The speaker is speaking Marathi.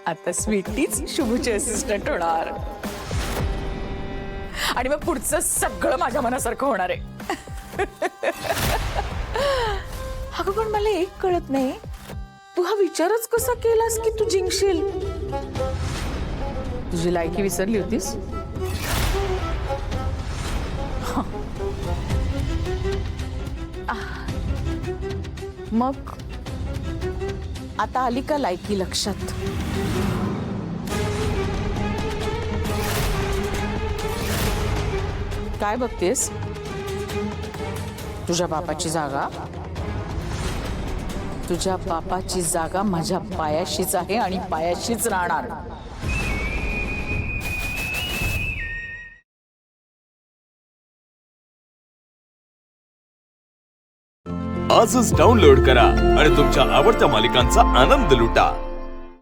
आता स्वीटीच शुभूची असिस्टंट होणार आणि मग पुढचं सगळं माझ्या मनासारखं होणार आहे. अगं पण मला एक कळत नाही, तू हा विचारच कसा केलास की तू जिंकशील? तुझी लायकी विसरली होतीस? मग आता आली का लायकी लक्षात? काय बघतेस? तुझ्या बापाची जागा? तुझ्या बापाची जागा माझ्या पायाशीच आहे आणि पायाशीच राहणार. आजच डाउनलोड करा आणि तुमच्या आवडत्या मालिकांचा आनंद लुटा.